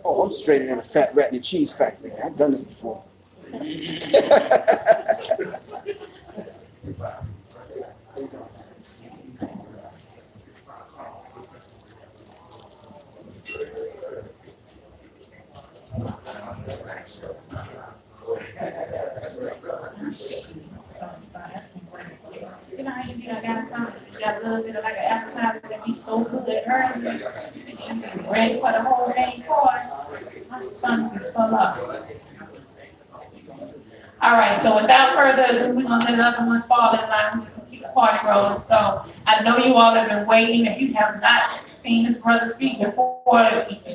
Oh, I'm straightening in a fat rat in the cheese factory. I've done this before. You know how you got something, you got a little bit of like an appetizer that be so good early, ready for the whole main course. My stomach is full up. All right, so without further ado, we're gonna let the other ones fall in line. We're just gonna keep the party rolling. So I know you all have been waiting. If you have not seen this brother speak before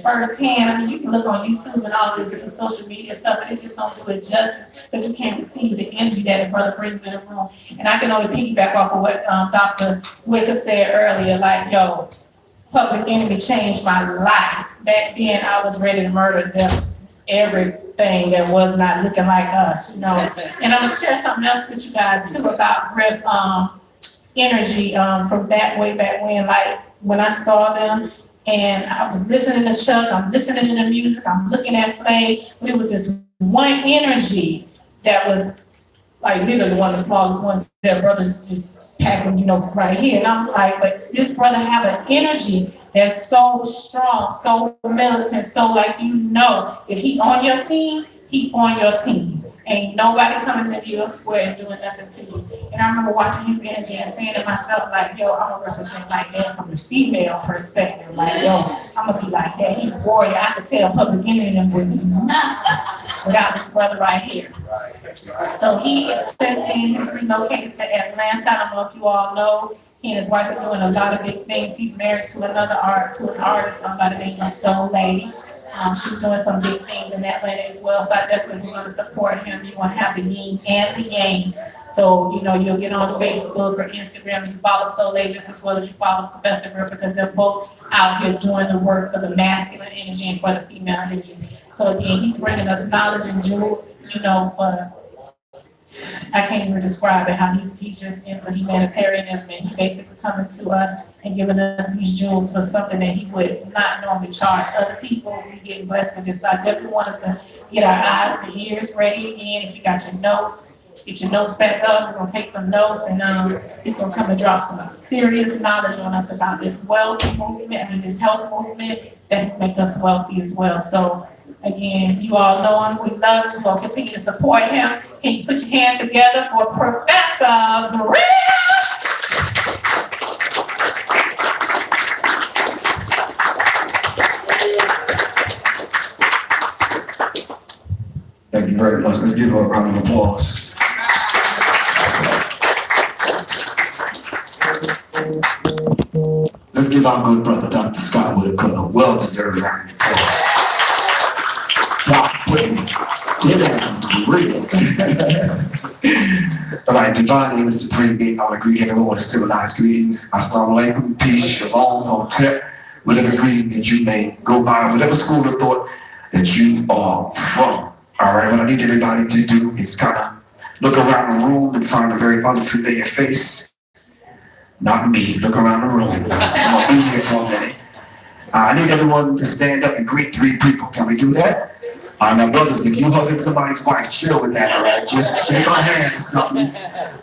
firsthand, I mean, you can look on YouTube and all this and social media stuff, but it just don't do it justice because you can't receive the energy that the brother brings in the room. And I can only piggyback off of what Dr. Wicker said earlier, like, yo, Public Enemy changed my life. Back then, I was ready to murder death everything that was not looking like us, you know. And I'm gonna share something else with you guys too about Griff energy from way back when, like when I saw them and I was listening to Chuck, I'm listening to the music, I'm looking at Play, but it was this one energy that was like literally one of the smallest ones that brothers just packing, you know, right here. And I was like, but this brother have an energy that's so strong, so militant, so like, you know, if he on your team, he on your team. Ain't nobody coming into your square and doing nothing to you. And I remember watching his energy and saying to myself, like, yo, I'm gonna represent like that from the female perspective. Like, yo, I'm gonna be like that. He's a warrior. I could tell Public Enemy would be nothing without this brother right here. So he is since then, he's relocated to Atlanta. I don't know if you all know. He and his wife are doing a lot of big things. He's married to an artist by the name of Soul Lady. She's doing some big things in Atlanta as well. So I definitely want to support him. You want to have the yin and the yang. So, you know, you'll get on Facebook or Instagram and you follow Soul Lady just as well as you follow Professor Griff because they're both out here doing the work for the masculine energy and for the female energy. So again, he's bringing us knowledge and jewels, you know, for I can't even describe it, how he's just into humanitarianism and he basically coming to us and giving us these jewels for something that he would not normally charge other people. We get blessed with this. So I definitely want us to get our eyes and ears ready again. If you got your notes, get your notes back up. We're gonna take some notes and he's gonna come and drop some serious knowledge on us about this wealth movement, this health movement that will make us wealthy as well. So again, you all know him, we love him, we're gonna continue to support him. Can you put your hands together for Professor Griff? Thank you very much. Let's give her a round of applause. Let's give our good brother, Dr. Scott Whitaker, a well-deserved round of applause. Doc Whitman, give that real. All right, divine name of the supreme being, I want to greet everyone with civilized greetings. Assalamu alaikum, peace, shalom, hotep, whatever greeting that you may go by, whatever school of thought that you are from. All right, what I need everybody to do is kind of look around the room and find a very unfamiliar face. Not me, look around the room. I'm gonna be here for a minute. I need everyone to stand up and greet three people. Can we do that? Now brothers, if you hugging somebody's wife, chill with that, all right? Just shake our hand or something.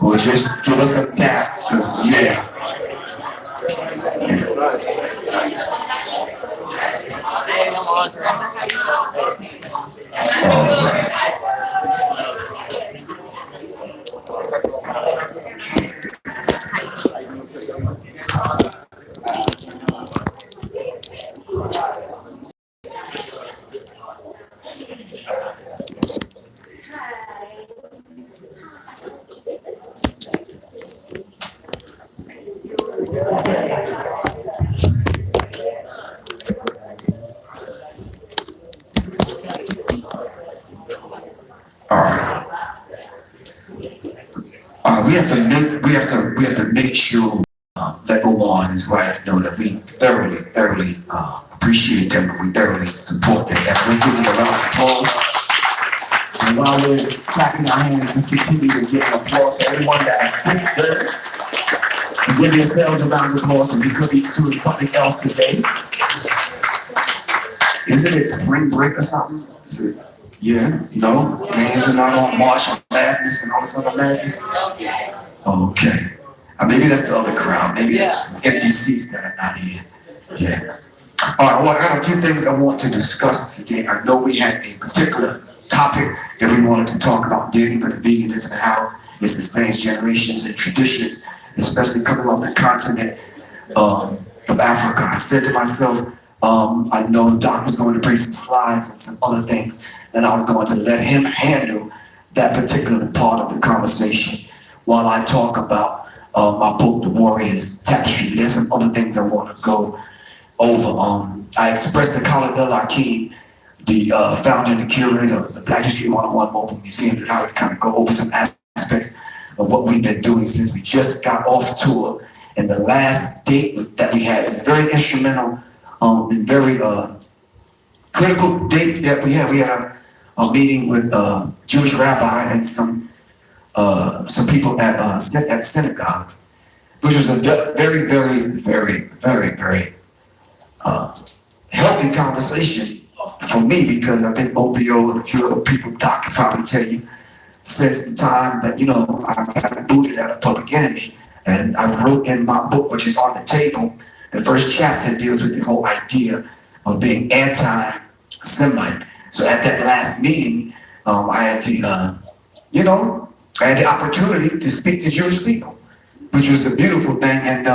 Or just give us a tap, because yeah. We have to make sure that Omar and his wife know that we thoroughly appreciate them and we thoroughly support them. Let's give them a round of applause. And And while we're clapping our hands, let's continue to give an applause to everyone that assisted. Give yourselves a round of applause, and we could be doing something else today. Isn't it spring break or something? Is it? Yeah? No? Games are not on March Madness and all this other madness? Okay. Maybe that's the other crowd. Maybe it's empty seats that are not here. Yeah. All right, well, I got a few things I want to discuss today. I know we had a particular topic that we wanted to talk about dealing with veganism and how it sustains generations and traditions, especially coming on the continent of Africa. I said to myself, I know Doc was going to bring some slides and some other things, and I was going to let him handle that particular part of the conversation while I talk about my book, The Warrrier's Tapestry. There's some other things I want to go over. I expressed to Khalid El-Hakim, the founder and the curator of the Black History 101 Mobile Museum, that I would kind of go over some aspects of what we've been doing since we just got off tour. And the last date that we had was very instrumental and very critical date that we had. We had a meeting with a Jewish rabbi and some people at the synagogue, which was a very, very, very, very, very healthy conversation for me, because I think Opio and a few other people, Doc, can probably tell you, since the time that, I got booted out of Public Enemy, and I wrote in my book, which is on the table, the first chapter deals with the whole idea of being anti-Semite. So at that last meeting, I had the opportunity to speak to Jewish people, which was a beautiful thing. And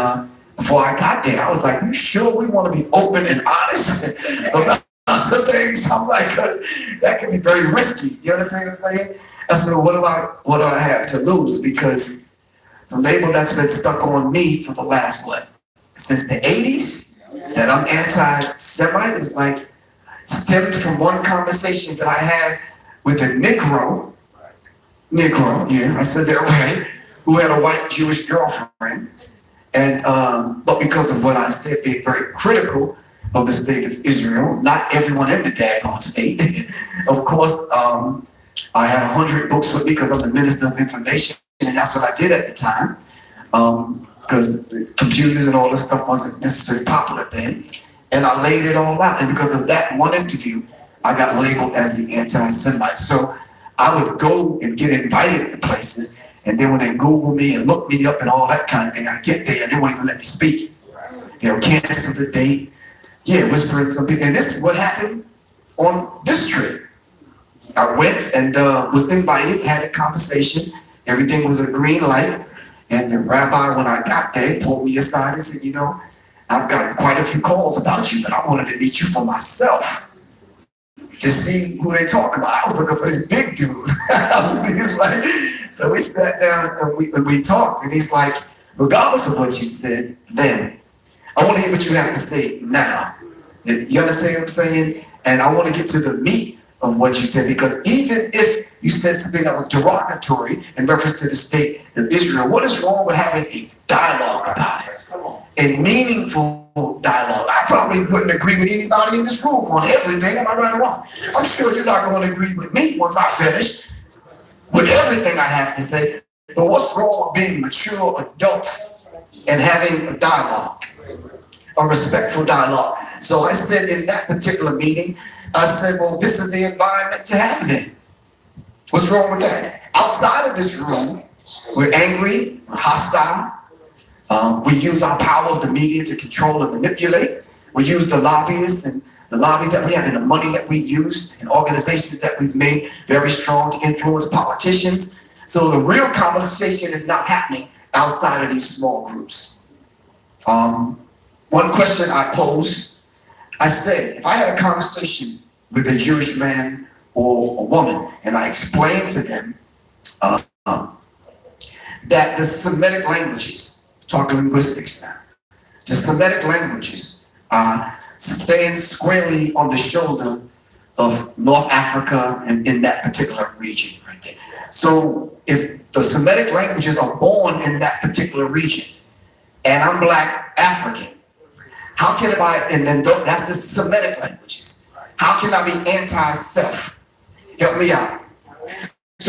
before I got there, I was like, "You sure we want to be open and honest about some things?" I'm like, "Cause that can be very risky." You understand what I'm saying? I said, "What do I have to lose?" Because the label that's been stuck on me for the last since the 80s, that I'm anti-Semite, is like stemmed from one conversation that I had with a Negro, yeah, I said that right, who had a white Jewish girlfriend. And but because of what I said, being very critical of the state of Israel, not everyone in the daggone state. Of course, I have 100 books with me because I'm the Minister of Information, and that's what I did at the time. Because computers and all this stuff wasn't necessarily popular then. And I laid it all out. And because of that one interview, I got labeled as the anti-Semite. So I would go and get invited to places, and then when they Google me and look me up and all that kind of thing, I get there and they won't even let me speak. They'll cancel the date. Yeah, whispering something. And this is what happened on this trip. I went and was invited, had a conversation. Everything was a green light. And the rabbi, when I got there, pulled me aside and said, I've got quite a few calls about you, but I wanted to meet you for myself to see who they talk about. I was looking for this big dude. He's like, so we sat down and we talked, and he's like, regardless of what you said then, I want to hear what you have to say now. You understand what I'm saying? And I want to get to the meat of what you said, because even if you said something that was derogatory in reference to the state of Israel, what is wrong with having a dialogue about it? A meaningful dialogue. I probably wouldn't agree with anybody in this room on everything. Am I right or wrong? I'm sure you're not going to agree with me once I finish with everything I have to say. But what's wrong with being mature adults and having a dialogue, a respectful dialogue? So I said in that particular meeting, I said, well, this is the environment to have it in. What's wrong with that? Outside of this room, we're angry, we're hostile. We use our power of the media to control and manipulate. We use the lobbyists and the lobbies that we have and the money that we use and organizations that we've made very strong to influence politicians. So the real conversation is not happening outside of these small groups. One question I posed, I said, if I had a conversation with a Jewish man or a woman, and I explained to them that the Semitic languages, talking linguistics now, the Semitic languages stand squarely on the shoulder of North Africa and in that particular region right there. So if the Semitic languages are born in that particular region, and I'm Black African, how can and then that's the Semitic languages. How can I be anti-self? Help me out.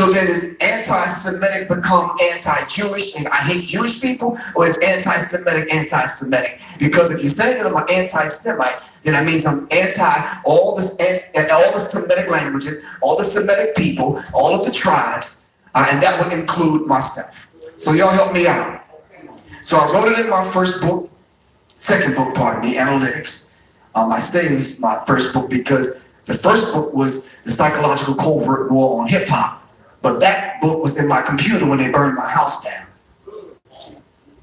So then is anti-Semitic become anti-Jewish and I hate Jewish people, or is anti-Semitic anti-Semitic? Because if you're saying that I'm an anti-Semite, then that means I'm anti all the Semitic languages, all the Semitic people, all of the tribes, and that would include myself. So y'all help me out. So I wrote it in my first book, second book, pardon me, Analytics. I say it was my first book because the first book was The Psychological Covert War on Hip Hop. But that book was in my computer when they burned my house down.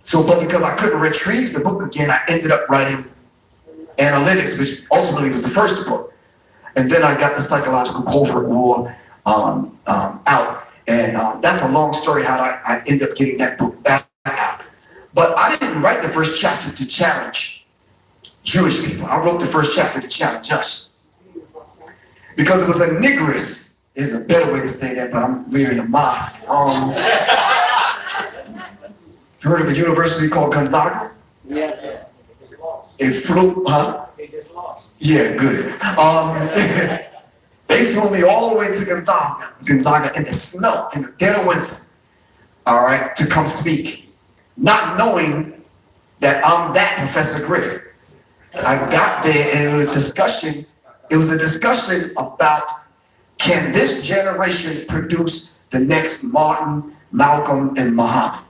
So, but because I couldn't retrieve the book again, I ended up writing Analytics, which ultimately was the first book. And then I got The Psychological Covert War out. And that's a long story how I ended up getting that book back out. But I didn't write the first chapter to challenge Jewish people. I wrote the first chapter to challenge us. Because it was a niggers, is a better way to say that, but I'm rearing a mosque. You heard of a university called Gonzaga? Yeah. It flew, huh? They just lost. Yeah, good. They flew me all the way to Gonzaga in the snow, in the dead of winter, all right, to come speak, not knowing that I'm that Professor Griff. I got there and it was a discussion about, can this generation produce the next Martin, Malcolm, and Muhammad?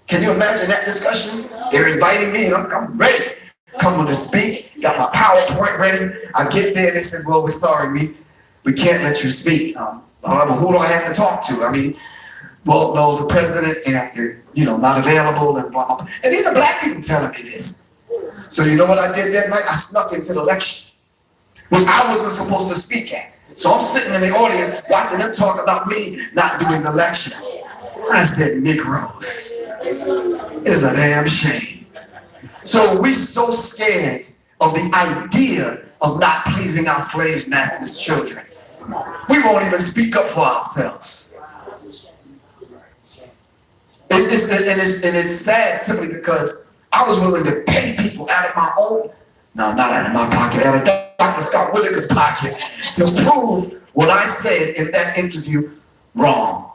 Can you imagine that discussion? They're inviting me and I'm ready. Coming to speak, got my PowerPoint ready. I get there and they says, well, we're sorry, we can't let you speak. Well, who do I have to talk to? I mean, well, no, the president, and you're not available and blah, blah, blah. And these are black people telling me this. So you know what I did that night? I snuck into the lecture, which I wasn't supposed to speak at. So I'm sitting in the audience watching them talk about me not doing the lecture. I said, Negroes, it's a damn shame. So we so scared of the idea of not pleasing our slave masters' children. We won't even speak up for ourselves. It's sad simply because I was willing to pay people out of my own, no, not out of my pocket, out of Dr. Scott Whitaker's pocket, to prove what I said in that interview wrong.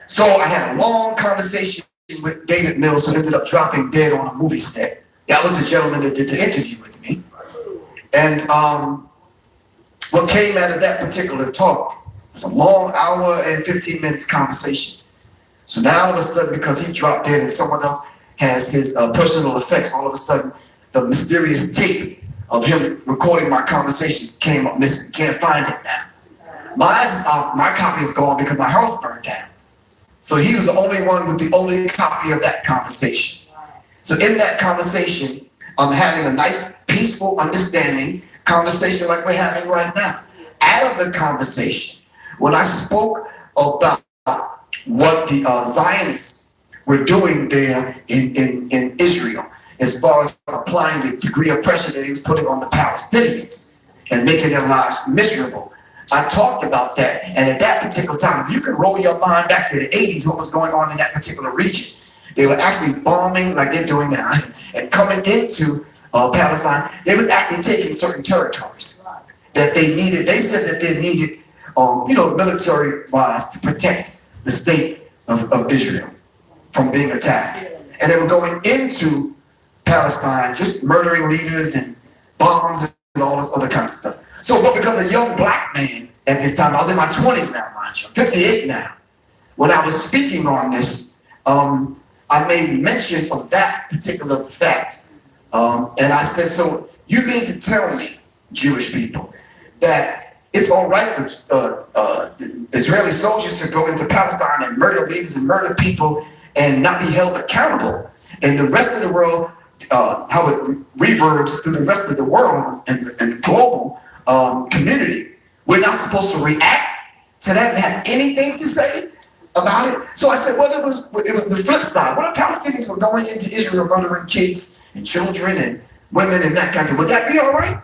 So I had a long conversation with David Mills, who ended up dropping dead on a movie set. That was the gentleman that did the interview with me. And what came out of that particular talk was a long hour and 15 minutes conversation. So now all of a sudden, because he dropped dead and someone else has his personal effects, all of a sudden the mysterious tape of him recording my conversations came up missing. Can't find it now. My copy is gone because my house burned down. So he was the only one with the only copy of that conversation. So in that conversation, I'm having a nice, peaceful, understanding conversation like we're having right now. Out of the conversation, when I spoke about what the Zionists were doing there in Israel, as far as applying the degree of pressure that he was putting on the Palestinians and making their lives miserable, I talked about that. And at that particular time, if you can roll your mind back to the 80s, what was going on in that particular region, they were actually bombing like they're doing now and coming into Palestine. They was actually taking certain territories that they needed. They said that they needed, military-wise to protect the state of Israel from being attacked. And they were going into Palestine, just murdering leaders and bombs and all this other kind of stuff. So, but because a young black man at this time, I was in my 20s now, mind you, I'm 58 now. When I was speaking on this, I made mention of that particular fact. And I said, so you mean to tell me, Jewish people, that it's all right for Israeli soldiers to go into Palestine and murder leaders and murder people and not be held accountable? And the rest of the world, how it reverbs through the rest of the world and the global community, we're not supposed to react to that and have anything to say about it. So I said, well, it was the flip side. What if Palestinians were going into Israel murdering kids and children and women and that kind of thing? Would that be all right?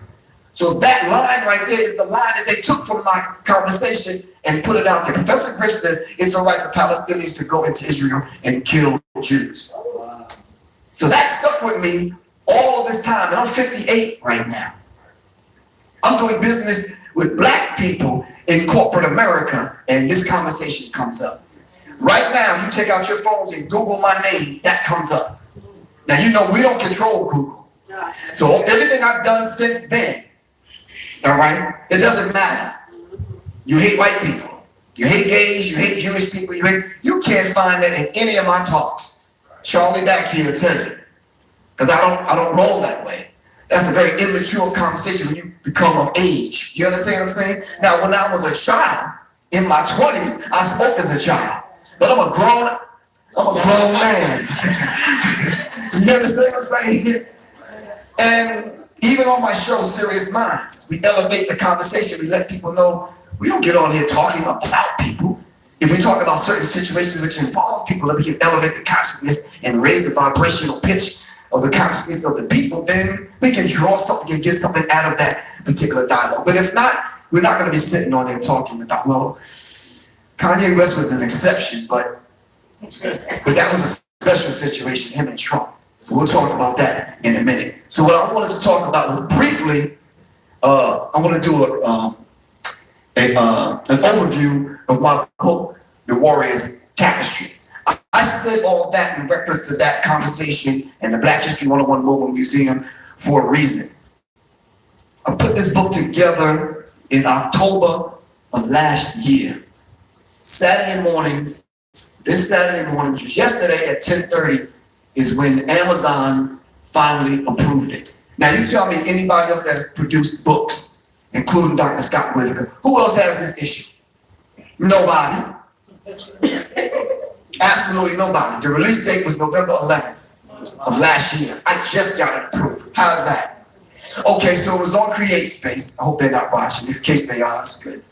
So that line right there is the line that they took from my conversation and put it out there. Professor Griff says it's all right for Palestinians to go into Israel and kill Jews. So that stuck with me all of this time, and I'm 58 right now. I'm doing business with black people in corporate America, and this conversation comes up. Right now, you take out your phones and Google my name, that comes up. Now, you know we don't control Google. So everything I've done since then, all right, it doesn't matter. You hate white people. You hate gays, you hate Jewish people, you can't find that in any of my talks. Charlie back here will tell you. Because I don't roll that way. That's a very immature conversation when you become of age. You understand what I'm saying? Now, when I was a child, in my 20s, I spoke as a child. But I'm a grown man. You understand what I'm saying? And even on my show, Sirius Mindz, we elevate the conversation. We let people know we don't get on here talking about people. If we talk about certain situations which involve people, that we can elevate the consciousness and raise the vibrational pitch of the consciousness of the people, then we can draw something and get something out of that particular dialogue. But if not, we're not going to be sitting on there talking about, well, Kanye West was an exception, but that was a special situation, him and Trump. We'll talk about that in a minute. So what I wanted to talk about was briefly, I want to do an overview of my book, The Warrrier's Tapestry. I said all that in reference to that conversation and the Black History 101 Mobile Museum for a reason. I put this book together in October of last year. This Saturday morning, which was yesterday at 10:30, is when Amazon finally approved it. Now you tell me anybody else that has produced books, including Dr. Scott Whitaker, who else has this issue? Nobody. Absolutely nobody. The release date was November 11th of last year. I just got it approved. How's that? Okay, so it was on CreateSpace. I hope they're not watching. In case they are, it's good.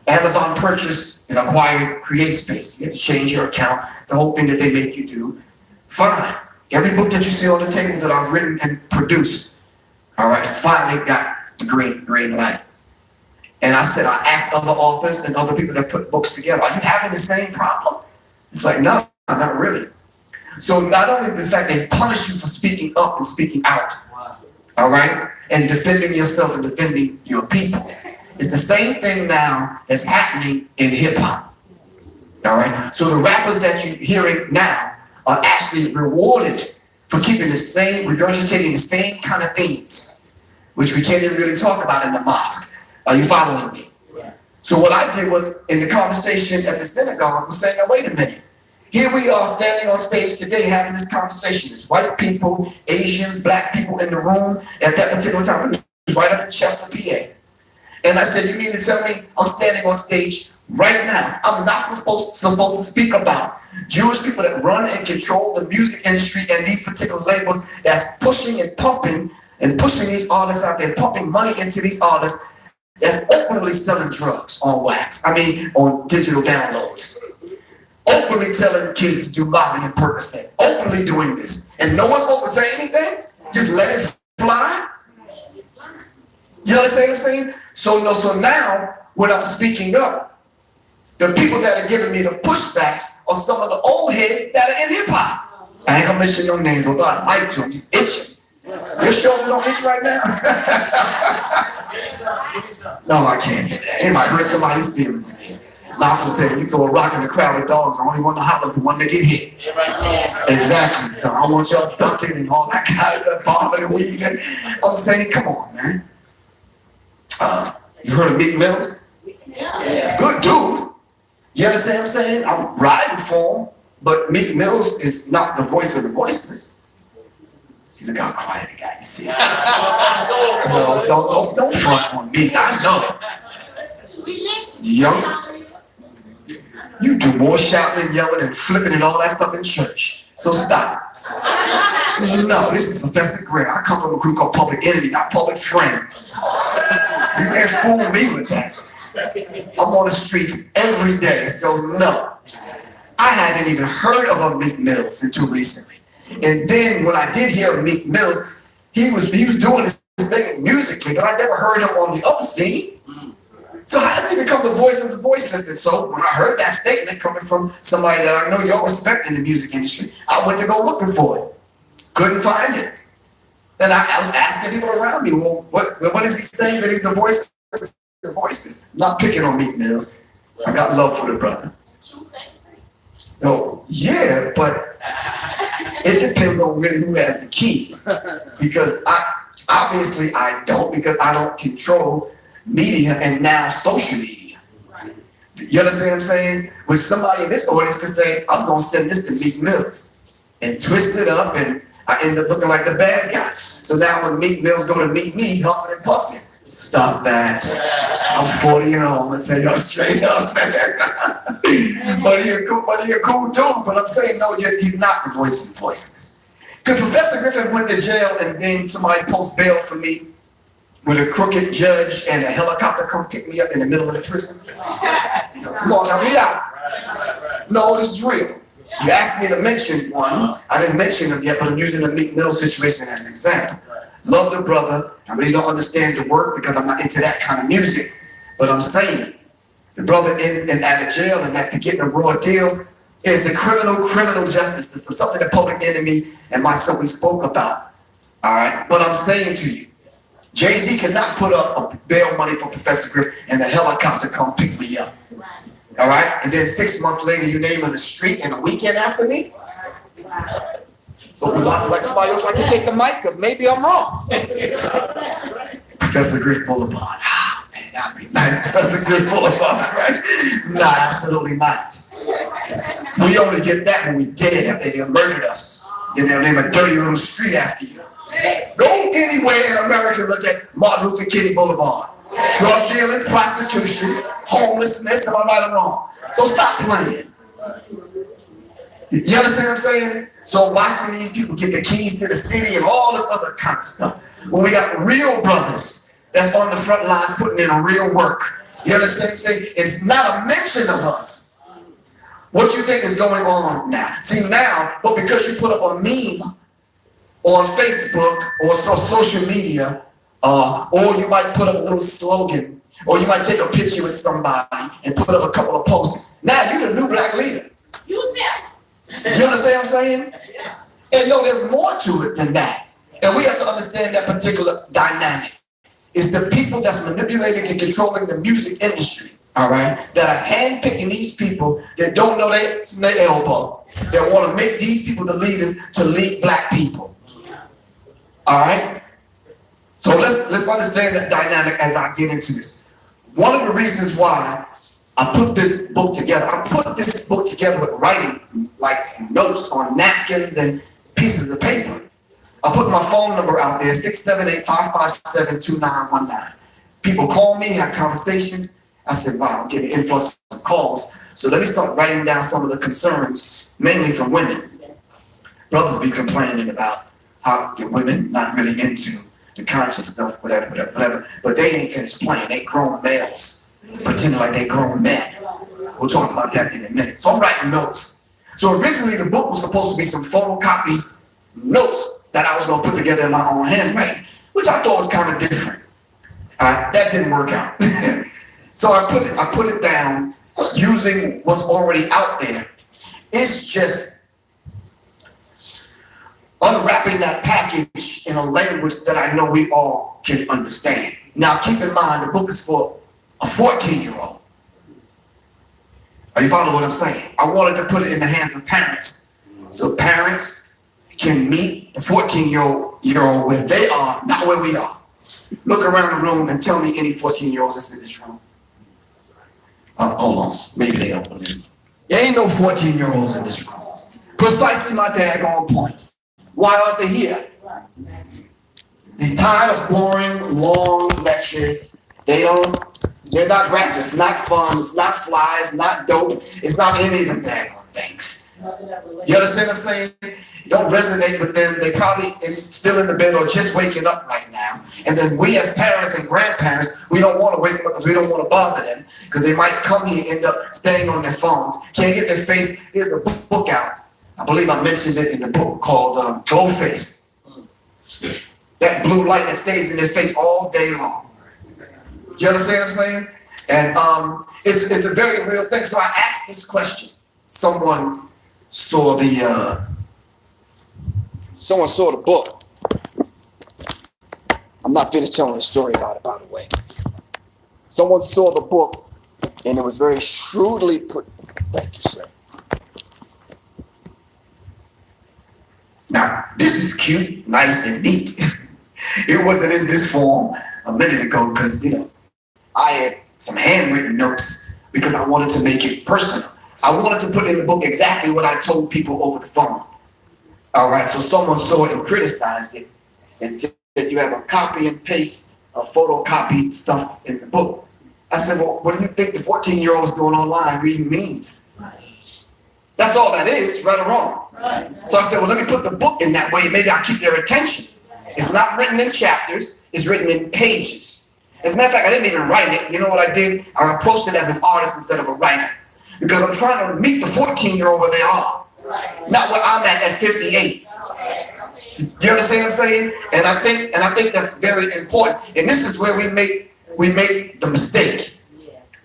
Amazon purchased and acquired CreateSpace. You have to change your account, the whole thing that they make you do. Fine. Every book that you see on the table that I've written and produced, all right, finally got the green light. And I said, I asked other authors and other people that put books together, are you having the same problem? It's like, no, not really. So not only the fact they punish you for speaking up and speaking out, all right, and defending yourself and defending your people, it's the same thing now that's happening in hip hop, all right? So the rappers that you're hearing now are actually rewarded for keeping the same, regurgitating the same kind of themes, which we can't even really talk about in the mosque. Are you following me? So what I did was, in the conversation at the synagogue, was saying, now, wait a minute. Here we are standing on stage today having this conversation. There's white people, Asians, black people in the room at that particular time. It was right up in Chester, PA. And I said, you mean to tell me I'm standing on stage right now? I'm not supposed to speak about Jewish people that run and control the music industry and these particular labels that's pushing and pumping and pushing these artists out there, pumping money into these artists that's openly selling drugs on wax. On digital downloads. Openly telling kids to do Molly and Percocet. Openly doing this. And no one's supposed to say anything? Just let it fly? You understand what I'm saying? So now, when I'm speaking up, the people that are giving me the pushbacks are some of the old heads that are in hip hop. I ain't gonna mention no names, although I'd like to. I'm just itching. Your shoulders don't itch right now? No, I can't do that. It might hurt somebody's feelings in here. Malcolm said, when you throw a rock in a crowd of dogs, the only one to holler is the one that get hit. Exactly. So I want y'all ducking and all that kind of stuff, bobbing and weaving. I'm saying, come on, man. You heard of Meek Mills? Yeah. Good dude. You understand what I'm saying? I'm riding for him, but Meek Mills is not the voice of the voiceless. See, look how quiet the guy you see. No, don't front on me. I know. Young. You do more shouting and yelling and flipping and all that stuff in church. So stop. No, this is Professor Griff. I come from a group called Public Enemy, not Public Friend. You can't fool me with that. I'm on the streets every day, so no. I hadn't even heard of a Meek Mills until recently. And then when I did hear Meek Mills, he was doing his thing musically, but I never heard him on the other scene. So how does he become the voice of the voiceless? And so when I heard that statement coming from somebody that I know y'all respect in the music industry, I went to go looking for it. Couldn't find it. Then I was asking people around me, well, what is he saying that he's the voice of voices. Not picking on Meek Mills. I got love for the brother. So yeah, but it depends on really who has the key. Because obviously I don't, because I don't control media and now social media. You understand what I'm saying? When somebody in this audience could say, I'm gonna send this to Meek Mills and twist it up, and I end up looking like the bad guy. So now when Meek Mills go to meet me, huffing and puffing. Stop that. I'm 40 and old, I'm gonna tell y'all straight up, man. But he a cool dude, but I'm saying, no, he's not the voice of the voiceless. Because Professor Griffin went to jail and then somebody post bail for me with a crooked judge and a helicopter come pick me up in the middle of the prison. Come on, help me out. No, this is real. You asked me to mention one. I didn't mention him yet, but I'm using the Meek Mill situation as an example. Love the brother. I really don't understand the work because I'm not into that kind of music. But I'm saying, the brother in and out of jail and that to get a raw deal is the criminal justice system, something the Public Enemy and myself we spoke about. All right, but I'm saying to you, Jay-Z cannot put up a bail money for Professor Griff and the helicopter come pick me up. All right, and then 6 months later you name him the street and a weekend after me. So like somebody else like to take the mic because maybe I'm wrong. Professor Griff Boulevard. Man, that'd be nice. Professor Griff Boulevard, right? Nah, absolutely not. We only get that when we dead after they murdered us. Then they'll name a dirty little street after you. Go anywhere in America and look at Martin Luther King Boulevard. Drug dealing, prostitution, homelessness, am I right or wrong? So stop playing. You understand what I'm saying? So watching these people get the keys to the city and all this other kind of stuff. When we got real brothers that's on the front lines putting in a real work. You understand what I'm saying? It's not a mention of us. What you think is going on now? See now, but because you put up a meme on Facebook or social media, or you might put up a little slogan, or you might take a picture with somebody and put up a couple of posts. Now you're the new black leader. You understand what I'm saying? And no, there's more to it than that. And we have to understand that particular dynamic. It's the people that's manipulating and controlling the music industry, all right, that are handpicking these people that don't know their elbow, that want to make these people the leaders to lead black people. All right? So let's understand that dynamic as I get into this. One of the reasons why I put this book together with writing, like notes on napkins and pieces of paper. I put my phone number out there, 678-557-2919. People call me, have conversations. I said, wow, I'm getting an influx of calls. So let me start writing down some of the concerns, mainly from women. Brothers be complaining about how the women not really into the conscious stuff, whatever. But they ain't finished playing. They grown males, pretending like they grown men. We'll talk about that in a minute. So I'm writing notes. So originally the book was supposed to be some photocopy notes that I was going to put together in my own handwriting, which I thought was kind of different. That didn't work out. So I put it down using what's already out there. It's just unwrapping that package in a language that I know we all can understand. Now keep in mind, the book is for a 14-year-old. Are you following what I'm saying? I wanted to put it in the hands of parents. So parents can meet the 14-year-old where they are, not where we are. Look around the room and tell me any 14-year-olds that's in this room. Hold on, maybe they don't believe me. There ain't no 14-year-olds in this room. Precisely my daggone point. Why aren't they here? They're tired of boring, long lectures. They're not grasping. It's not fun. It's not fly. It's not dope. It's not any of them daggone things. You understand what I'm saying? You don't resonate with them. They probably still in the bed or just waking up right now. And then we as parents and grandparents, we don't want to wake them up because we don't want to bother them. Because they might come here and end up staying on their phones. Can't get their face. Here's a book out. I believe I mentioned it in the book called Glow Face. That blue light that stays in their face all day long. You understand what I'm saying? And it's a very real thing. So I asked this question. Someone saw the book. I'm not finished telling the story about it, by the way. Someone saw the book, and it was very shrewdly put. Thank you, sir. Now, this is cute, nice, and neat. It wasn't in this form a minute ago because, I had some handwritten notes because I wanted to make it personal. I wanted to put in the book exactly what I told people over the phone. All right, so someone saw it and criticized it and said that you have a copy and paste of photocopied stuff in the book. I said, well, what do you think the 14-year-old is doing online reading means? That's all that is, right or wrong. Right. So I said, well, let me put the book in that way. Maybe I'll keep their attention. It's not written in chapters. It's written in pages. As a matter of fact, I didn't even write it. You know what I did? I approached it as an artist instead of a writer. Because I'm trying to meet the 14-year-old where they are. Not where I'm at 58. Do you understand what I'm saying? And I think that's very important. And this is where we make the mistake.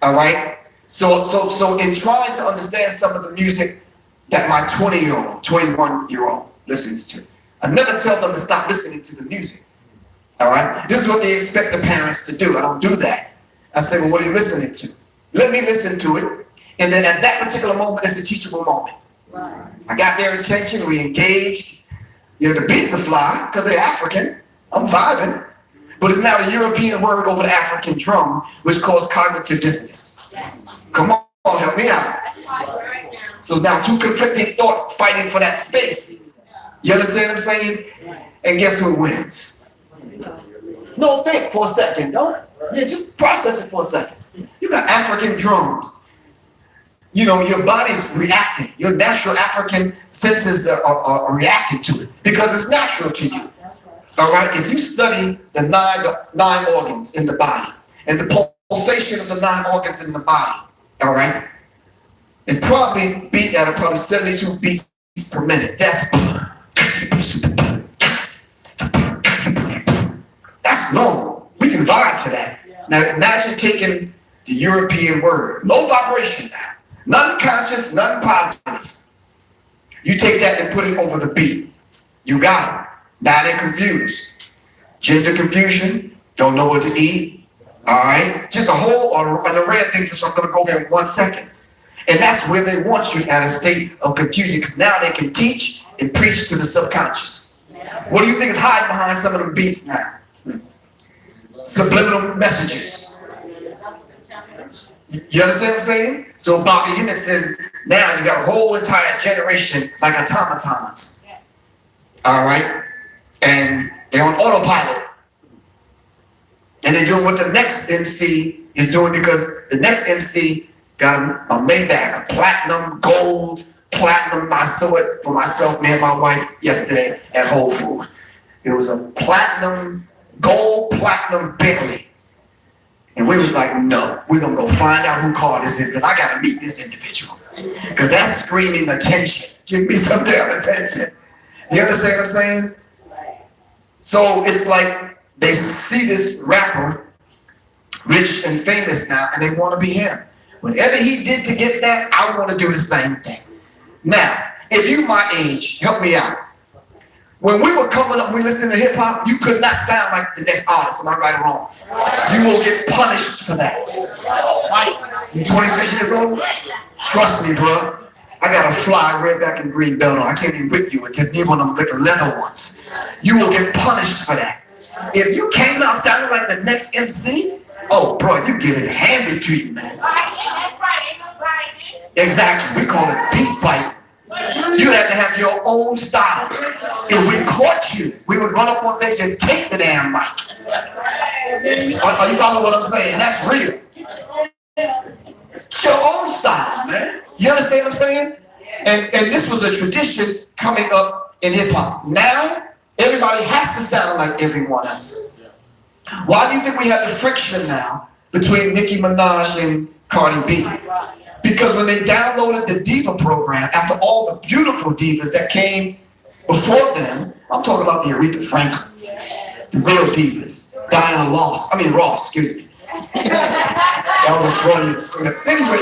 All right? So in trying to understand some of the music that my 20-year-old, 21-year-old listens to, I never tell them to stop listening to the music. All right? This is what they expect the parents to do. I don't do that. I say, well, what are you listening to? Let me listen to it. And then at that particular moment, it's a teachable moment. Right. I got their attention. We engaged. The beats are fly because they're African. I'm vibing. But it's now the European word over the African drum, which caused cognitive dissonance. Come on, help me out. So now two conflicting thoughts fighting for that space. You understand what I'm saying? And guess who wins? No, think for a second. Just process it for a second. You got African drums. Your body's reacting. Your natural African senses are reacting to it because it's natural to you. All right? If you study the nine organs in the body and the pulsation of the 9 organs in the body, all right, it probably beat at probably 72 beats per minute. That's normal. We can vibe to that. Now imagine taking the European word, low vibration now. None conscious, none positive. You take that and put it over the beat. You got it. Now they're confused. Gender confusion, don't know what to eat. All right? Just an array of things which I'm going to go over in 1 second. And that's where they want you at a state of confusion because now they can teach and preach to the subconscious. What do you think is hiding behind some of them beats now? Subliminal messages. You understand what I'm saying? So Bobby Hemmett says, now you got a whole entire generation like automatons. All right? And they're on autopilot. And they're doing what the next MC is doing because the next MC got a Maybach, a platinum, gold, platinum. I saw it for myself, me and my wife yesterday at Whole Foods. It was a platinum, gold, platinum Bentley. And we was like, no, we're going to go find out who car this is because I got to meet this individual. Because that's screaming attention. Give me some damn attention. You understand what I'm saying? So it's like they see this rapper, rich and famous now, and they want to be him. Whatever he did to get that, I want to do the same thing. Now, if you my age, help me out. When we were coming up, we listened to hip hop, you could not sound like the next artist. Am I right or wrong? You will get punished for that. Right? You 26 years old? Trust me, bro. I got a fly red back and green belt on. I can't even whip you with because neither one of them like leather ones. You will get punished for that. If you came out sounding like the next MC, oh, bro, you get it handed to you, man. Exactly. We call it beat bite. You have to have your own style. If we caught you, we would run up on stage and take the damn mic. Are you following what I'm saying? That's real. It's your own style, man. You understand what I'm saying? And this was a tradition coming up in hip hop. Now, everybody has to sound like everyone else. Why do you think we have the friction now between Nicki Minaj and Cardi B? Because when they downloaded the Diva program, after all the beautiful divas that came before them, I'm talking about the Aretha Franklins, the real divas, Diana Ross, excuse me. That was a Freudian slip. Anyway,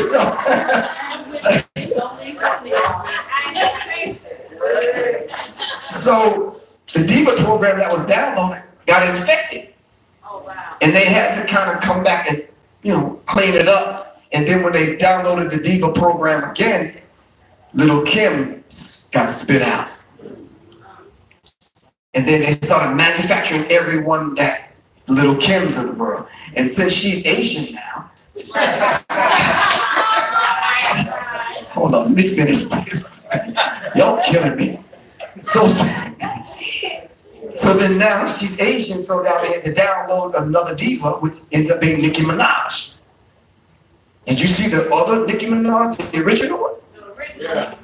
so the Diva program that was downloaded got infected. And they had to kind of come back and, when they downloaded the Diva program again, little Kim got spit out. And then they started manufacturing everyone that little Kims of the world. And since she's Asian now, hold on, let me finish this. Y'all killing me. So then now she's Asian, so now they had to download another diva, which ended up being Nicki Minaj. And you see the other Nicki Minaj, the original one? Yeah.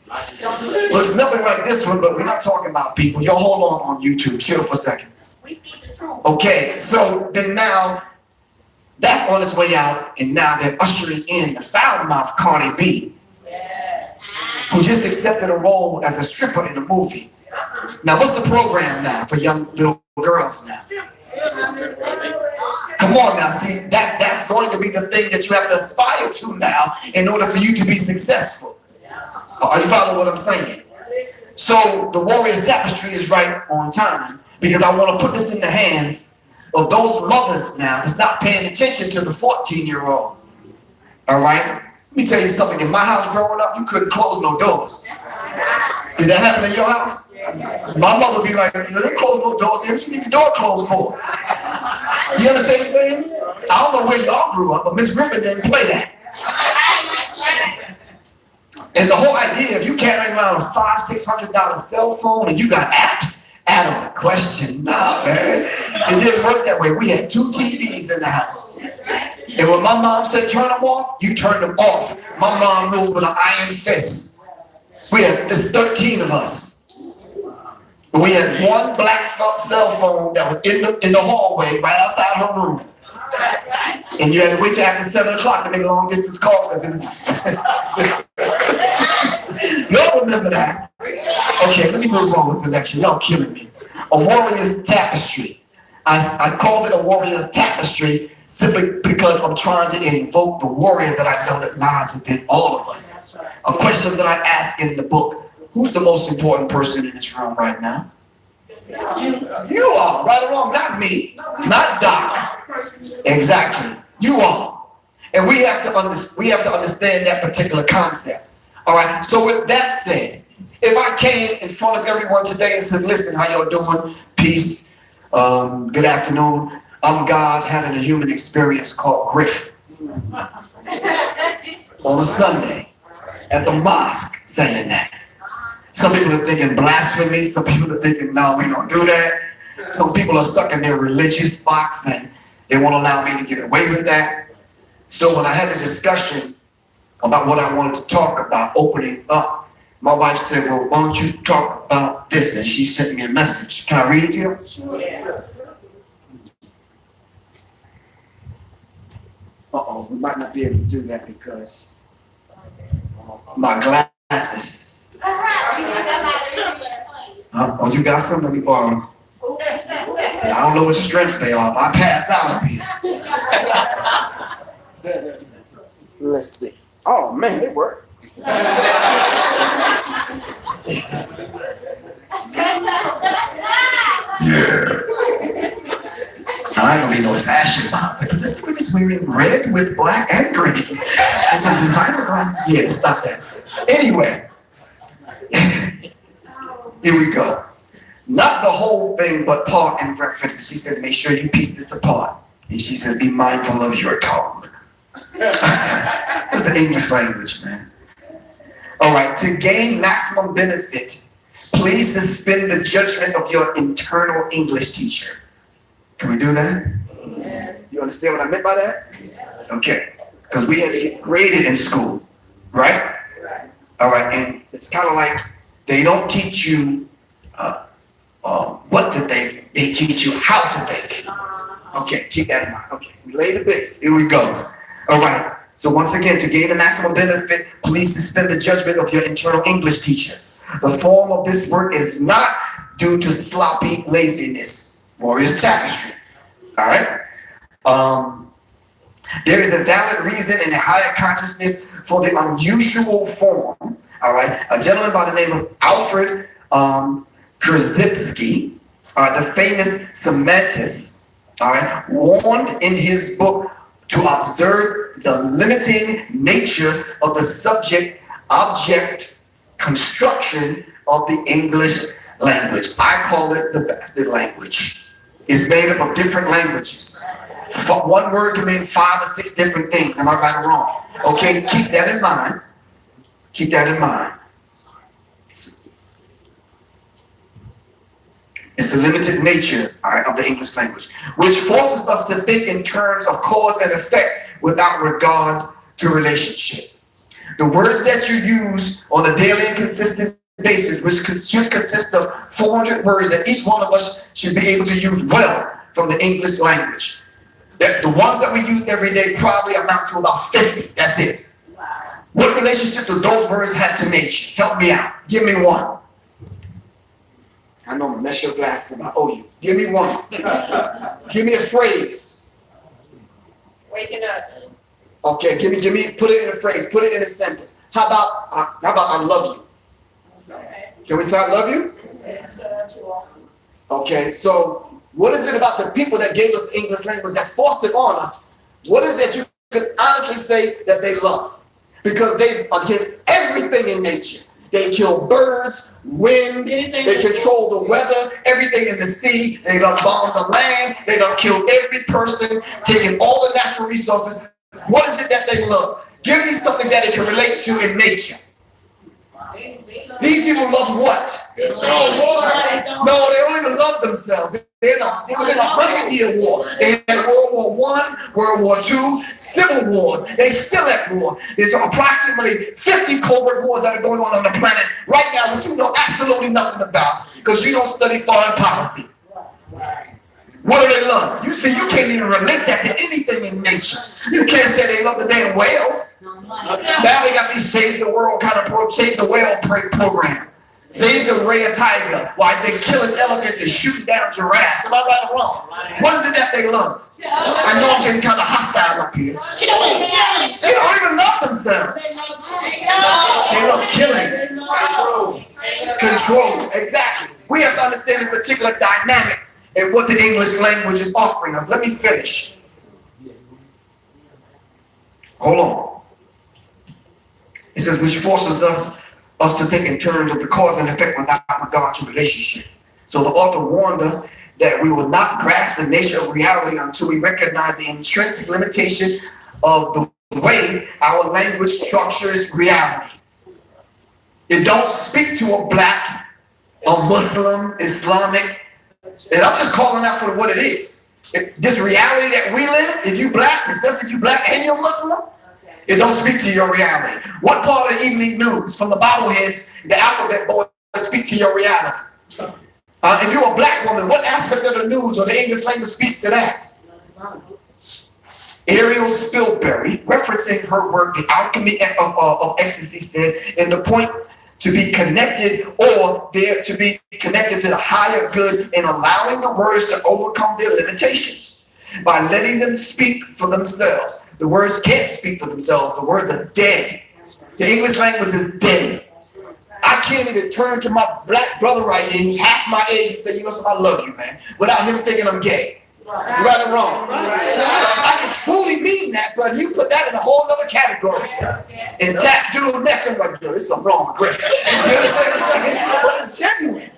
Looks nothing like this one, but we're not talking about people. Y'all hold on YouTube, chill for a second. Okay, so then now that's on its way out, and now they're ushering in the foul-mouthed Cardi B, who just accepted a role as a stripper in a movie. Now, what's the program now for young little girls now? Come on now, see, that's going to be the thing that you have to aspire to now in order for you to be successful. Are you following what I'm saying? So the Warrrior's Tapestry is right on time, because I want to put this in the hands of those mothers now that's not paying attention to the 14-year-old. All right? Let me tell you something. In my house growing up, you couldn't close no doors. Did that happen in your house? My mother would be like, you don't close no doors. What you need the door closed for? You understand what I'm saying? I don't know where y'all grew up, but Miss Griffin didn't play that. And the whole idea of you carrying around a $500-600 cell phone and you got apps, out of the question. Nah, man. It didn't work that way. We had 2 TVs in the house. And when my mom said turn them off, you turned them off. My mom ruled with an iron fist. We had, there's 13 of us. And we had one black cell phone that was in the hallway right outside her room. And you had to wait till after 7 o'clock to make long distance calls because it was expensive. Y'all remember that? Okay, let me move on with the lecture. Y'all killing me. A Warrrior's Tapestry. I called it a Warrrior's Tapestry simply because I'm trying to invoke the warrior that I know that lies within all of us. A question that I ask in the book: who's the most important person in this room right now? You are, right or wrong, not me, not Doc. Exactly, you are. And we have to understand that particular concept. All right, so with that said, if I came in front of everyone today and said, listen, how y'all doing? Peace, good afternoon. I'm God having a human experience called Griff on a Sunday at the mosque saying that. Some people are thinking blasphemy. Some people are thinking, no, we don't do that. Some people are stuck in their religious box and they won't allow me to get away with that. So when I had a discussion about what I wanted to talk about, opening up, my wife said, well, why don't you talk about this? And she sent me a message. Can I read it to you? Sure. Uh-oh, we might not be able to do that because my glasses. Oh, you got some? Let me borrow. I don't know what strength they are. If I pass out up here. Let's see. Oh, man, it worked. Yeah. I ain't gonna be no fashion bomb. But this one is wearing red with black and green. And some designer glasses. Yeah, stop that. Anyway. Here we go. Not the whole thing, but part in reference. She says, make sure you piece this apart. And she says, be mindful of your tongue. That's the English language, man. All right, to gain maximum benefit, please suspend the judgment of your internal English teacher. Can we do that? Yeah. You understand what I meant by that? Yeah. Okay, because we had to get graded in school, right? Right. All right, and it's kind of like they don't teach you what to bake, they teach you how to bake. Okay, keep that in mind. Okay, we lay the base. Here we go. All right. So once again, to gain the maximum benefit, please suspend the judgment of your internal English teacher. The form of this work is not due to sloppy laziness. Warrrior's Tapestry. All right. There is a valid reason in a higher consciousness for the unusual form. All right. A gentleman by the name of Alfred Korzybski, the famous semantist, all right, warned in his book, to observe the limiting nature of the subject-object construction of the English language. I call it the bastard language. It's made up of different languages. One word can mean 5 or 6 different things. Am I right or wrong? Okay, keep that in mind. Keep that in mind. It's the limited nature, all right, of the English language, which forces us to think in terms of cause and effect without regard to relationship. The words that you use on a daily and consistent basis, which should consist of 400 words that each one of us should be able to use well from the English language. That the ones that we use every day probably amount to about 50. That's it. What relationship do those words have to nature? Help me out. Give me one. I know I'm gonna mess your glasses up. I owe you. Give me one. Give me a phrase. Waking up. Okay, give me, put it in a phrase, put it in a sentence. How about I love you? Okay. Can we say I love you? Yeah, so that too often. Okay, so what is it about the people that gave us the English language that forced it on us? What is that you could honestly say that they love? Because they against everything in nature. They kill birds, wind, they control the weather, everything in the sea. They done bomb the land. They done kill every person, taking all the natural resources. What is it that they love? Give me something that they can relate to in nature. These people love what? No, they don't even love themselves. They was in a 100-year war. They had World War I, World War II, civil wars. They still at war. There's approximately 50 covert wars that are going on the planet right now, which you know absolutely nothing about because you don't study foreign policy. What do they love? You see, you can't even relate that to anything in nature. You can't say they love the damn whales. Now they got these Save the World kind of Save the Whale program. Save the rare tiger while they're killing elephants and shooting down giraffes. Am I right or wrong? What is it that they love? I know I'm getting kind of hostile up here. They don't even love themselves. They love killing. Control. Exactly. We have to understand this particular dynamic and what the English language is offering us. Let me finish. Hold on. It says, which forces us to think in terms of the cause and effect without regard to relationship. So the author warned us that we will not grasp the nature of reality until we recognize the intrinsic limitation of the way our language structures reality. It don't speak to a black, a Muslim, Islamic, and I'm just calling out for what it is. This reality that we live, if you black, especially if you black and you're Muslim, it don't speak to your reality. What part of the evening news from the bobbleheads, the alphabet boys speak to your reality? If you're a black woman, what aspect of the news or the English language speaks to that? Ariel Spilberry, referencing her work, The Alchemy of Ecstasy, said, in the point to be connected or there to be connected to the higher good in allowing the words to overcome their limitations by letting them speak for themselves. The words can't speak for themselves. The words are dead. The English language is dead. I can't even turn to my black brother right here who's half my age and say, you know something, I love you, man, without him thinking I'm gay. Right or wrong? I can truly mean that, but you put that in a whole other category. And tap dude messing like, yo, there's something wrong, Griff. You understand what I'm saying? But it's genuine.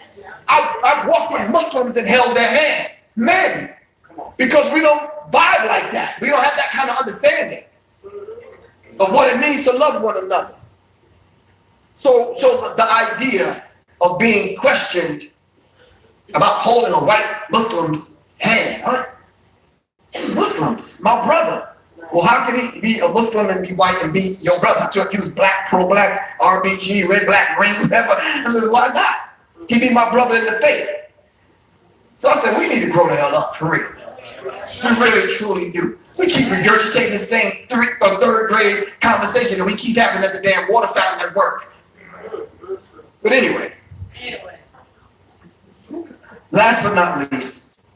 I've walked with Muslims and held their hand. Men. Because we don't vibe like that. We don't have that kind of understanding of what it means to love one another. So the idea of being questioned about holding a white Muslim's hand, huh? Muslims, my brother. Well, how can he be a Muslim and be white and be your brother? I thought he was black, pro-black, RBG, red, black, green, whatever. I said, why not? He be my brother in the faith. So I said, we need to grow the hell up, for real. We really, truly do. We keep regurgitating the same third grade conversation that we keep having at the damn water fountain at work. But anyway. Last but not least,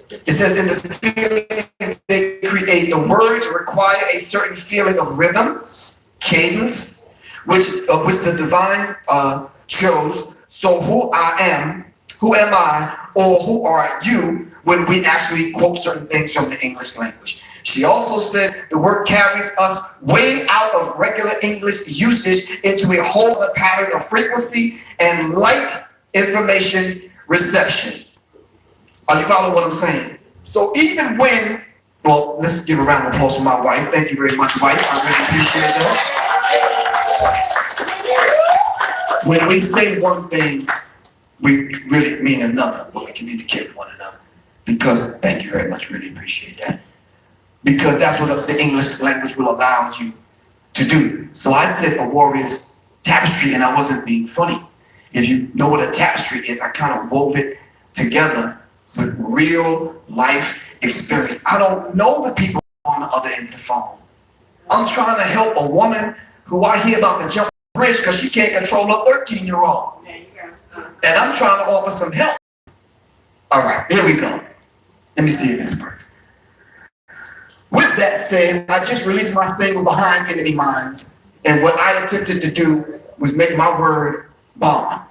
it says in the feelings they create, the words require a certain feeling of rhythm, cadence, which the divine chose. So who am I, or who are you, when we actually quote certain things from the English language. She also said the word carries us way out of regular English usage into a whole other pattern of frequency and light information reception. Are you following what I'm saying? So even when, well, let's give a round of applause for my wife. Thank you very much, wife. I really appreciate that. When we say one thing, we really mean another when we communicate with one another. Because, thank you very much, really appreciate that. Because that's what the English language will allow you to do. So I said a warrior's tapestry, and I wasn't being funny. If you know what a tapestry is, I kind of wove it together with real life experience. I don't know the people on the other end of the phone. I'm trying to help a woman who I hear about to jump the bridge because she can't control a 13-year-old. And I'm trying to offer some help. All right, here we go. Let me see if this works. With that said, I just released my single Behind Enemy Minds. And what I attempted to do was make my word bond.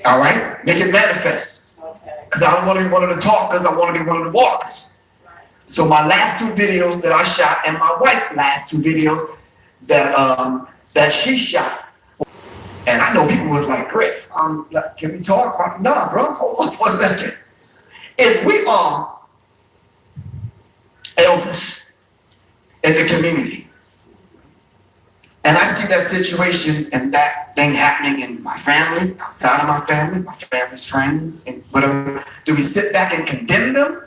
All right? Make it manifest. Because I don't want to be one of the talkers. I want to be one of the walkers. So my last 2 videos that I shot and my wife's last 2 videos that she shot. And I know people was like, Griff, can we talk? Nah, bro, hold on for a second. If we are elders in the community, and I see that situation and that thing happening in my family, outside of my family's friends, and whatever, do we sit back and condemn them?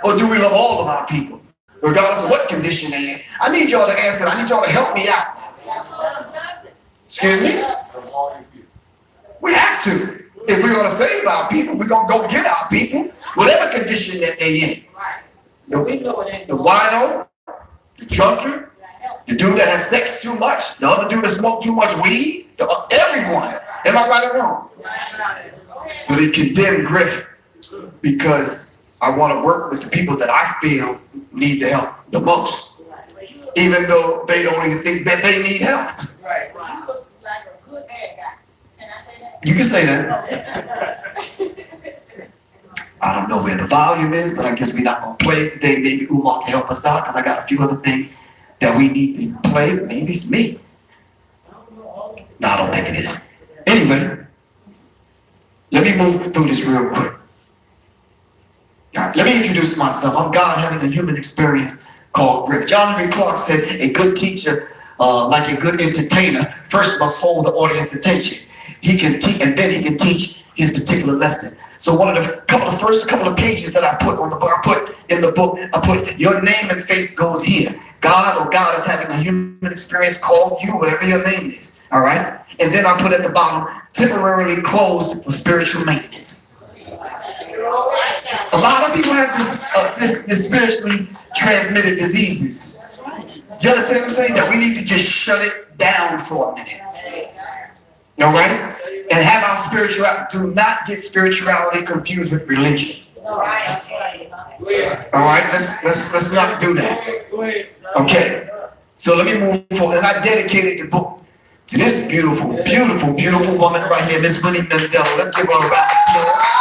Or do we love all of our people, regardless of what condition they're in? I need y'all to answer. I need y'all to help me out. Excuse me? We have to. If we're going to save our people, we're going to go get our people, whatever condition that they're in. The wino, the drunkard, the dude that has sex too much, the other dude that smoke too much weed, everyone. Am I right or wrong? So they condemn Griff because I want to work with the people that I feel need the help the most, even though they don't even think that they need help. Right. You look like a good bad guy. Can I say that? You can say that. I don't know where the volume is, but I guess we're not going to play it today. Maybe Umar can help us out because I got a few other things that we need to play. Maybe it's me. No, I don't think it is. Anyway, let me move through this real quick. Let me introduce myself. I'm God having a human experience called Griff. John Henry Clark said a good teacher, like a good entertainer, first must hold the audience attention. He can teach, and then he can teach his particular lesson. So one of the first couple of pages that I put on the book, I put your name and face goes here. God or God is having a human experience called you, whatever your name is. All right. And then I put at the bottom, temporarily closed for spiritual maintenance. A lot of people have this spiritually transmitted diseases. Do you understand what I'm saying? That we need to just shut it down for a minute. All right? And have our spirituality. Do not get spirituality confused with religion. All right? Let's not do that. Okay. So let me move forward. And I dedicated the book to this beautiful, beautiful, beautiful woman right here, Miss Winnie Mandela. Let's give her a round of applause.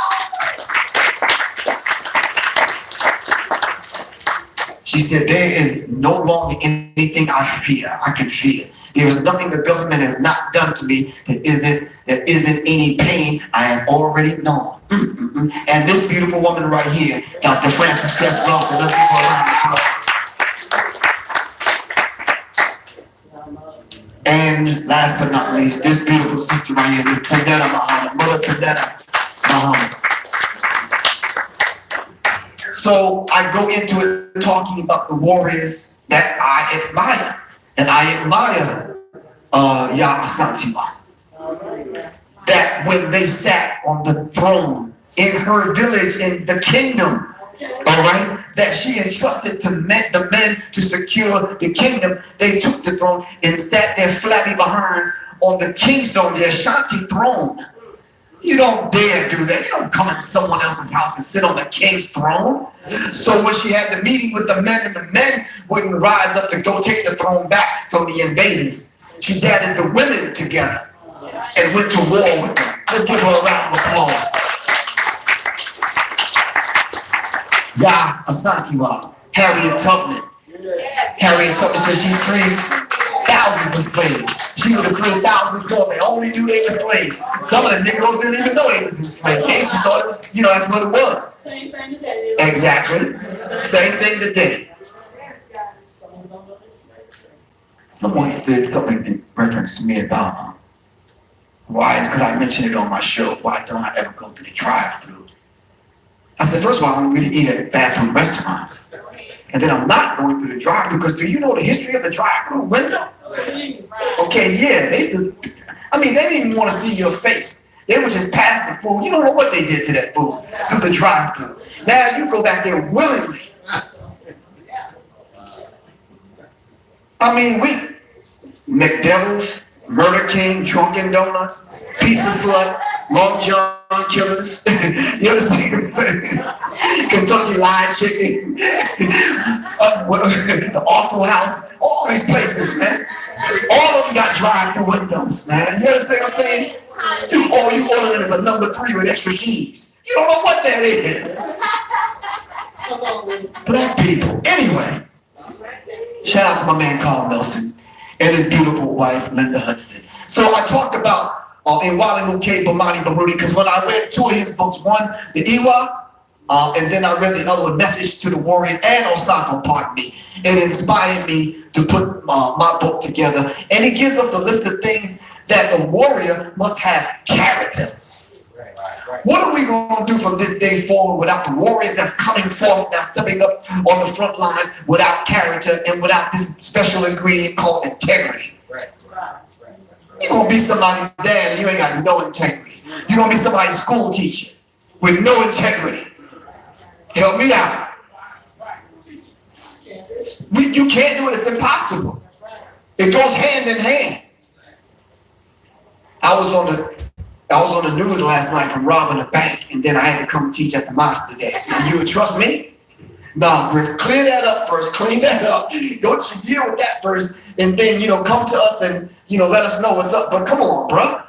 She said, there is no longer anything I fear. I can fear. There is nothing the government has not done to me that isn't any pain I have already known. And this beautiful woman right here, Dr. Frances Cress Wilson, let's give her a round of applause. And last but not least, this beautiful sister right here, Miss Tadetta Muhammad, Mother Tadetta Muhammad. So I go into it talking about the warriors that I admire. And I admire Ya Asantewa. That when they sat on the throne in her village in the kingdom, all right, that she entrusted to the men to secure the kingdom, they took the throne and sat their flabby behinds on the king's throne, the Ashanti throne. You don't dare do that. You don't come in someone else's house and sit on the king's throne. So when she had the meeting with the men, and the men wouldn't rise up to go take the throne back from the invaders, she gathered the women together and went to war with them. Let's give her a round of applause. Ya Asantewa, Harriet Tubman, Harriet Tubman said she freed thousands of slaves. She would have freed thousands more. They only knew they were slaves. Some of the Negroes didn't even know they was enslaved. They just thought it was, that's what it was. Same thing today. Exactly. Same thing today. Someone said something in reference to me about why it's because I mentioned it on my show. Why don't I ever go to the drive-thru? I said, first of all, I don't really eat at fast food restaurants. And then I'm not going through the drive-thru because do you know the history of the drive-thru window? Okay, yeah, they used to, they didn't even want to see your face. They would just pass the food. You don't know what they did to that food through the drive-thru. Now you go back there willingly. McDevils, Murder King, Drunken Donuts, Pizza Slut, Long John Killers. You understand what I'm saying? Kentucky Fried Chicken, the Awful House, all these places, man. All of them got drive-through windows, man. You understand what I'm saying? All you ordering is a number 3 with extra cheese. You don't know what that is. Black people. Anyway, shout out to my man Carl Nelson and his beautiful wife Linda Hudson. So I talked about in Wale K. Bomani Baruti, because when I read 2 of his books, one, the Iwa, and then I read the other one, Message to the Warriors, and Osaka, pardon me. It inspired me to put my book together. And it gives us a list of things that the warrior must have character. What are we going to do from this day forward without the warriors that's coming forth now, stepping up on the front lines without character and without this special ingredient called integrity? You're going to be somebody's dad and you ain't got no integrity. You're going to be somebody's school teacher with no integrity. Help me out. You can't do it. It's impossible. It goes hand in hand. I was on the news last night from robbing a bank, and then I had to come teach at the mosque today. And you would trust me? No, Griff, clear that up first. Clean that up. Don't you deal with that first, and then come to us and let us know what's up. But come on, bro.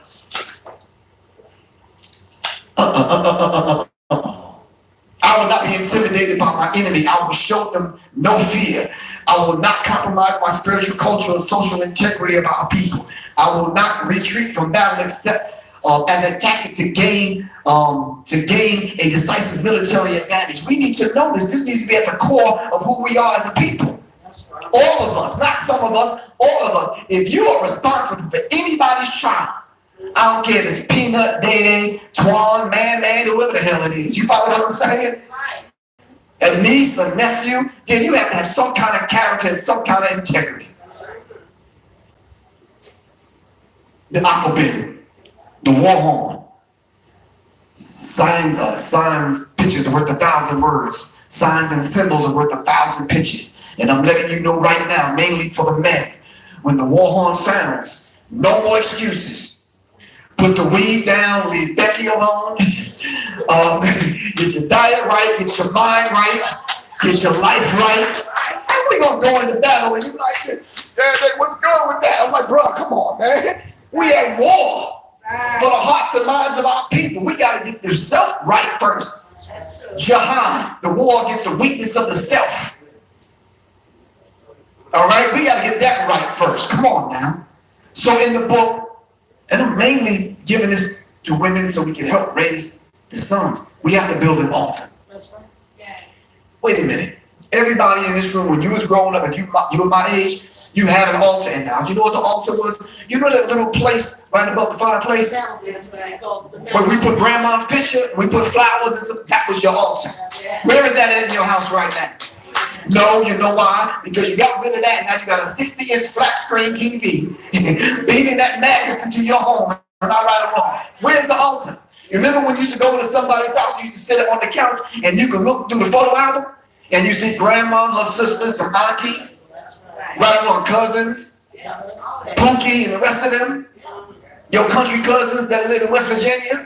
I will not be intimidated by my enemy. I will show them no fear. I will not compromise my spiritual, cultural, and social integrity of our people. I will not retreat from battle except as a tactic to gain a decisive military advantage. We need to know this. This needs to be at the core of who we are as a people. All of us, not some of us, all of us. If you are responsible for anybody's child, I don't care if it's Peanut, Day, Twan, Man, whoever the hell it is. You follow what I'm saying? A niece, a nephew, then you have to have some kind of character and some kind of integrity. The Aquabin, the war horn. Signs, pictures are worth 1,000 words. Signs and symbols are worth 1,000 pictures. And I'm letting you know right now, mainly for the men, when the war horn sounds, no more excuses. Put the weed down, leave Becky alone. Get your diet right, get your mind right, get your life right. And we're going to go into battle and you're like, what's going with that? I'm like, bro, come on, man. We at war for the hearts and minds of our people. We got to get yourself right first. Jihad, the war against the weakness of the self. All right, we got to get that right first. Come on now. So in the book, and I'm mainly giving this to women so we can help raise the sons. We have to build an altar. That's right. Yes. Wait a minute. Everybody in this room, when you was growing up, if you were my age, you had an altar in now. You know what the altar was? You know that little place right above the fireplace? Where we put grandma's picture, we put flowers and stuff. That was your altar. Where is that in your house right now? No, you know why? Because you got rid of that. Now you got a 60-inch flat screen TV beaming that madness into your home. Am I right or wrong? Where's the altar? You remember when you used to go to somebody's house, you used to sit on the couch and you could look through the photo album and you see grandma, her sisters, some aunties, right along cousins, Pookie and the rest of them, your country cousins that live in West Virginia.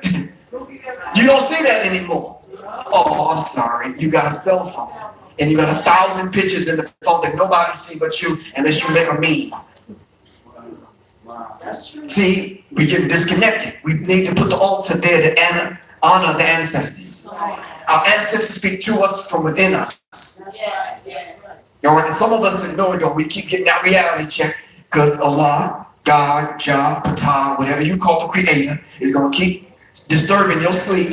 You don't see that anymore. Oh, I'm sorry. You got a cell phone. And you got 1,000 pictures in the phone that nobody see but you, unless you make a meme. See, we get disconnected. We need to put the altar there to honor the ancestors. Our ancestors speak to us from within us. All right, and some of us ignore it, though. We keep getting that reality check because Allah, God, Jah, Ptah, whatever you call the creator, is going to keep disturbing your sleep.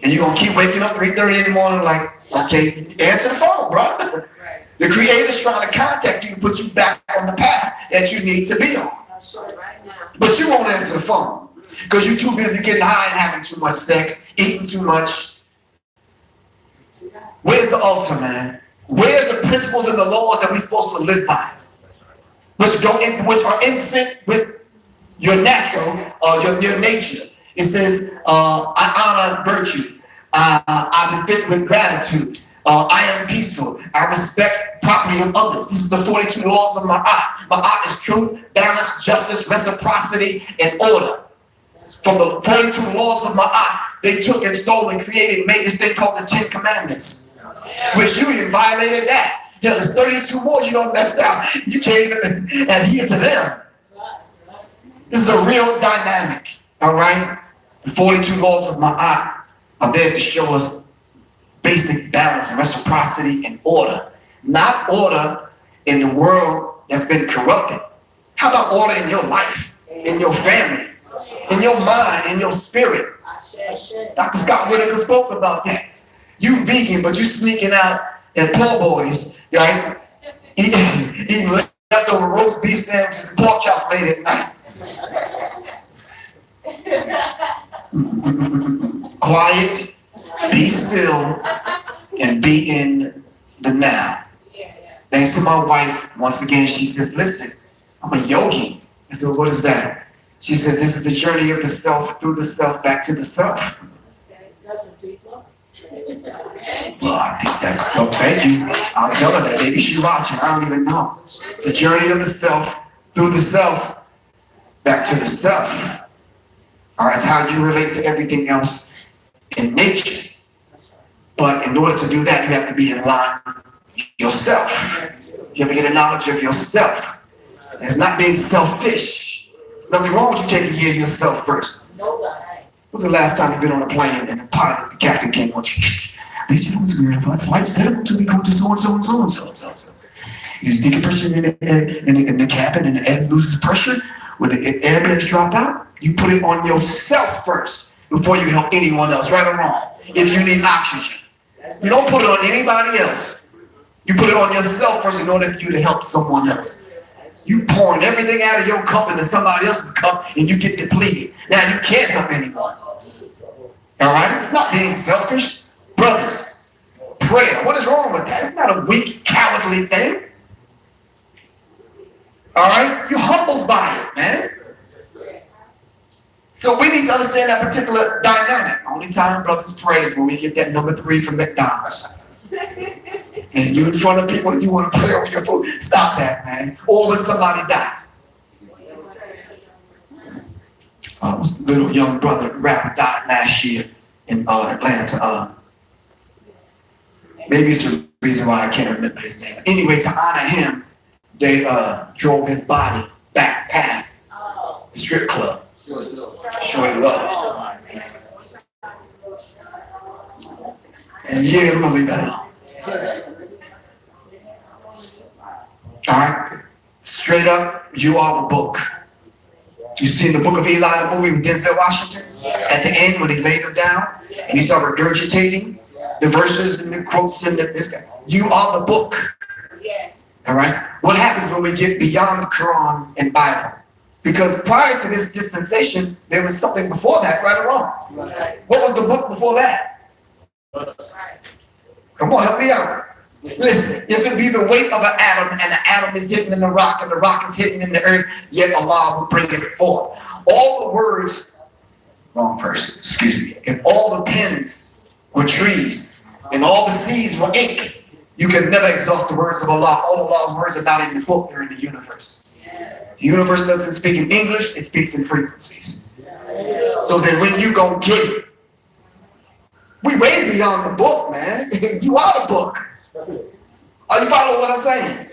And you're going to keep waking up 3:30 in the morning like, okay, answer the phone, bro. The creator's trying to contact you to put you back on the path that you need to be on. But you won't answer the phone because you're too busy getting high and having too much sex, eating too much. Where's the altar, man? Where are the principles and the laws that we're supposed to live by? Which are instant with your natural, your nature. It says, I honor virtue. I befit with gratitude. I am peaceful. I respect property of others. This is the 42 laws of Ma'at. Ma'at is truth, balance, justice, reciprocity, and order. From the 42 laws of Ma'at, they took and stole and created, made this thing called the 10 Commandments. Which you even violated that. Hell, there's 32 more you don't left out. You can't even adhere to them. This is a real dynamic, all right? The 42 laws of Ma'at are there to show us basic balance and reciprocity and order. Not order in the world that's been corrupted. How about order in your life, in your family, in your mind, in your spirit? Dr. Scott Whitaker spoke about that. You vegan, but you sneaking out at poor boys, right? Eating leftover roast beef sandwiches and pork chops late at night. Quiet, be still, and be in the now. Thanks to my wife, once again, she says, listen, I'm a yogi. I said, well, what is that? She says, this is the journey of the self, through the self, back to the self. That's a deep one. Well, I think that's, oh, thank you. I'll tell her that. Maybe she's watching. I don't even know. The journey of the self, through the self, back to the self. All right, it's how you relate to everything else in nature. But in order to do that, you have to be in line with yourself. You have to get a knowledge of yourself. It's not being selfish. There's nothing wrong with you taking care of yourself first. When's the last time you've been on a plane and the pilot, the captain came on you? Did you know what's going on? Flight set up until we go to so and so and so and so and so and so. You just decompression in the cabin and the air loses pressure. When the airbags drop out, you put it on yourself first before you help anyone else, right or wrong. If you need oxygen, you don't put it on anybody else. You put it on yourself first in order for you to help someone else. You pouring everything out of your cup into somebody else's cup and you get depleted. Now you can't help anyone. All right? It's not being selfish. Brothers, prayer. What is wrong with that? It's not a weak, cowardly thing. All right? You're humbled by it, man. So we need to understand that particular dynamic. Only time brothers pray is when we get that number 3 from McDonald's. And you in front of people and you want to pray over your food. Stop that, man. Or when somebody died. Little young brother, rapper, died last year in Atlanta. Maybe it's the reason why I can't remember his name. Anyway, to honor him, they drove his body back past the strip club. Shorty Love. And yeah, we're gonna leave that alone. All right, straight up, you are the book. You seen the Book of Eli, the movie with Denzel Washington? At the end, when he laid him down and he started regurgitating the verses and the quotes and this guy. You are the book. All right. What happens when we get beyond the Quran and Bible? Because prior to this dispensation, there was something before that, right or wrong. What was the book before that? Come on, help me out. Listen, if it be the weight of an atom and the atom is hidden in the rock and the rock is hidden in the earth, yet Allah will bring it forth. All the words, wrong verse, excuse me. If all the pens were trees and all the seas were ink, you can never exhaust the words of Allah. All Allah's words are not in the book, they're in the universe. The universe doesn't speak in English, it speaks in frequencies. So then when you go get it, we way beyond the book, man. You are the book. Are you following what I'm saying?